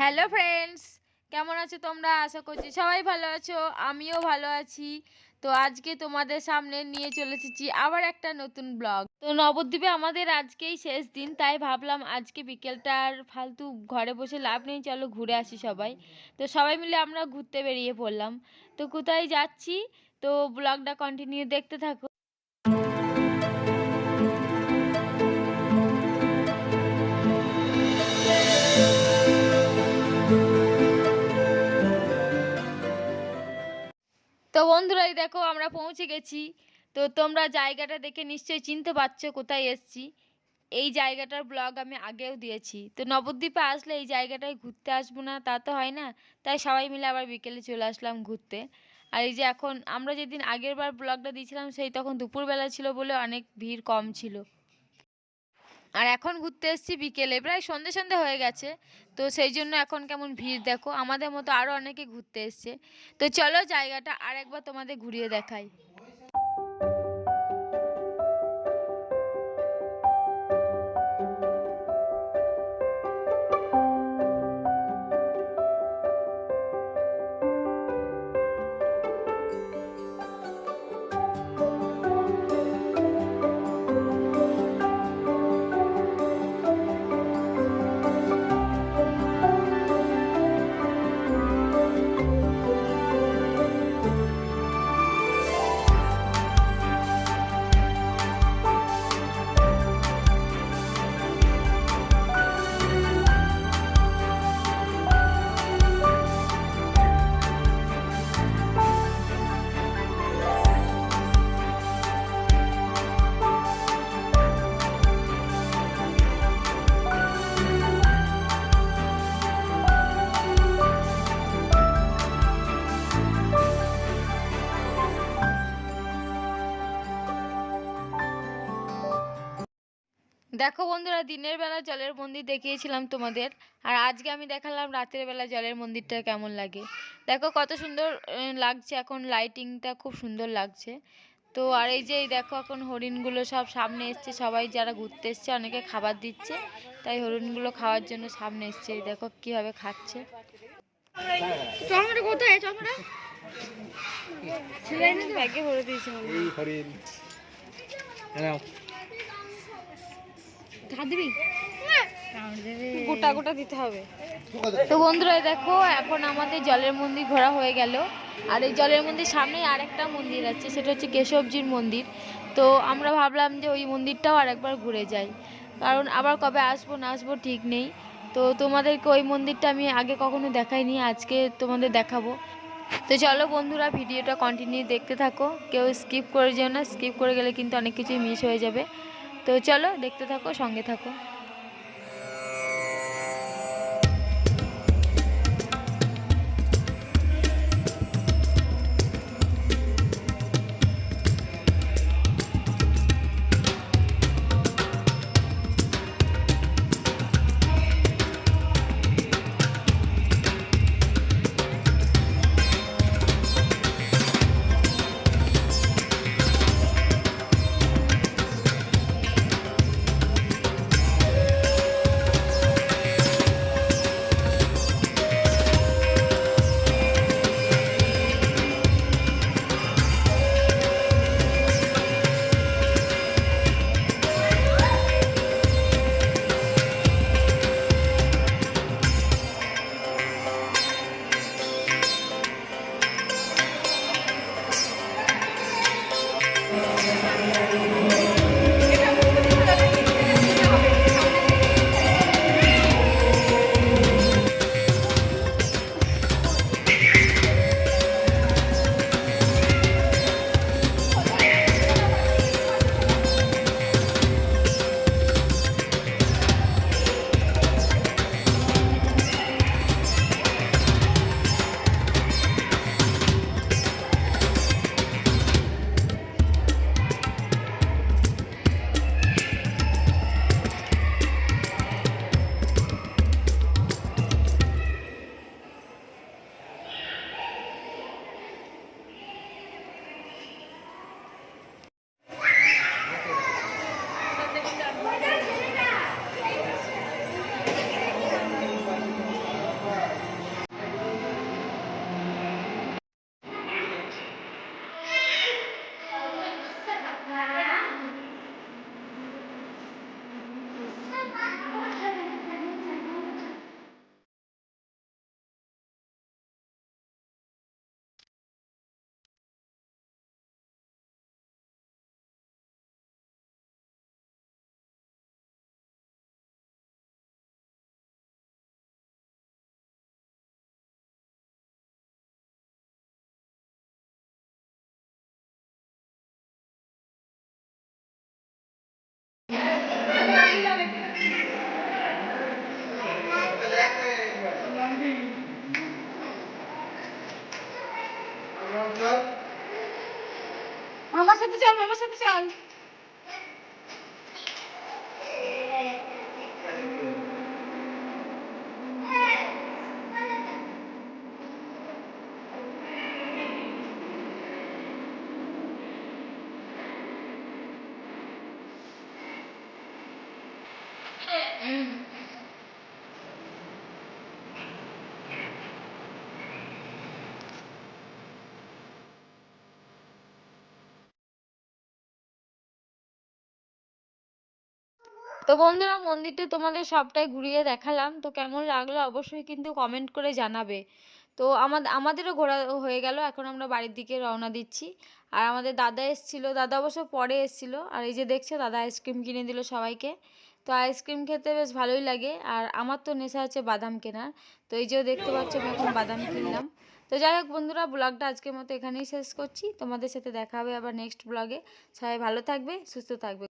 Hello friends, কেমন আছো তোমরা? আশা করছি সবাই ভালো আছো, আমিও ভালো আছি। তো আজকে তোমাদের সামনে নিয়ে চলে এসেছি আবার একটা নতুন ব্লগ। তো নবদ্বীপে আমাদের আজকেই শেষ দিন, তাই ভাবলাম আজকে বিকেলটা আর ফালতু ঘরে বসে লাভ নেই, চলো ঘুরে আসি সবাই। তো সবাই মিলে আমরা ঘুরতে বেরিয়ে পড়লাম। তো কোথায় যাচ্ছি, তো ব্লগটা কন্টিনিউ দেখতে থাকো। তো বন্ধুরা, এই দেখো আমরা পৌঁছে গেছি। তো তোমরা জায়গাটা দেখে নিশ্চয়ই চিনতে পারছো কোথায় এসেছি। এই জায়গাটার ব্লগ আমি আগেও দিয়েছি। তো নবদ্বীপে আসলে এই জায়গাটায় ঘুরতে আসবো না তা তো হয় না, তাই সবাই মিলে আবার বিকেলে চলে আসলাম ঘুরতে। আর এই যে এখন আমরা যেদিন আগের বার ব্লগটা দিয়েছিলাম সেই তখন দুপুরবেলা ছিল বলে অনেক ভিড় কম ছিল। আর এখন ঘুরতে এসেছি বিকেলে, প্রায় সন্ধে সন্ধে হয়ে গেছে। তো সেই জন্য এখন কেমন ভিড় দেখো, আমাদের মতো আরও অনেকে ঘুরতে এসছে। তো চলো জায়গাটা আর একবার তোমাদের ঘুরিয়ে দেখাই। দেখো বন্ধুরা, দিনের বেলা জলের মন্দির দেখিয়েছিলাম তোমাদের, আর আজকে আমি দেখালাম রাতের বেলা জলের মন্দিরটা কেমন লাগে। দেখো কত সুন্দর লাগছে, এখন লাইটিংটা খুব সুন্দর লাগছে। তো আর এই যে এই দেখো এখন হরিণগুলো সব সামনে এসছে, সবাই যারা ঘুরতে এসছে অনেকে খাবার দিচ্ছে, তাই হরিণগুলো খাওয়ার জন্য সামনে এসছে। এই দেখো কিভাবে খাচ্ছে। কোথায় ব্যাগে ভরে দিয়েছে হরিণ। গোটা গোটা দিতে হবে। তো বন্ধুরা দেখো এখন আমাদের জলের মন্দির ঘোরা হয়ে গেল, আর এই জলের মন্দির সামনেই আর একটা মন্দির আছে, সেটা হচ্ছে কেশবজির মন্দির। তো আমরা ভাবলাম যে ওই মন্দিরটাও আর একবার ঘুরে যাই, কারণ আবার কবে আসবো না আসবো ঠিক নেই। তো তোমাদেরকে ওই মন্দিরটা আমি আগে কখনো দেখাইনি, আজকে তোমাদের দেখাবো। তো চলো বন্ধুরা, ভিডিওটা কন্টিনিউ দেখতে থাকো, কেউ স্কিপ করে যেও না, স্কিপ করে গেলে কিন্তু অনেক কিছুই মিস হয়ে যাবে। তো চলো দেখতে থাকো, সঙ্গে থাকো। মামার সাথে চল, মামার সাথে চল। তো বন্ধুরা, মন্দিরটা তোমাদের সবটাই ঘুরিয়ে দেখালাম। তো কেমন লাগলো অবশ্যই কিন্তু কমেন্ট করে জানাবে। তো আমাদেরও ঘোরা হয়ে গেল, এখন আমরা বাড়ির দিকে রওনা দিচ্ছি। আর আমাদের দাদা এসেছিল, দাদা অবশ্য পরে এসেছিল। আর এই যে দেখছো, দাদা আইসক্রিম কিনে দিল সবাইকে। তো আইসক্রিম খেতে বেশ ভালোই লাগে, আর আমার তো নেশা আছে বাদাম কেনার। তো এই যে দেখতে পাচ্ছ, আমি এখন বাদাম কিনলাম। তো যাই হোক বন্ধুরা, ব্লগটা আজকের মতো এখানেই শেষ করছি। তোমাদের সাথে দেখা হবে আবার নেক্সট ব্লগে। সবাই ভালো থাকবে, সুস্থ থাকবে।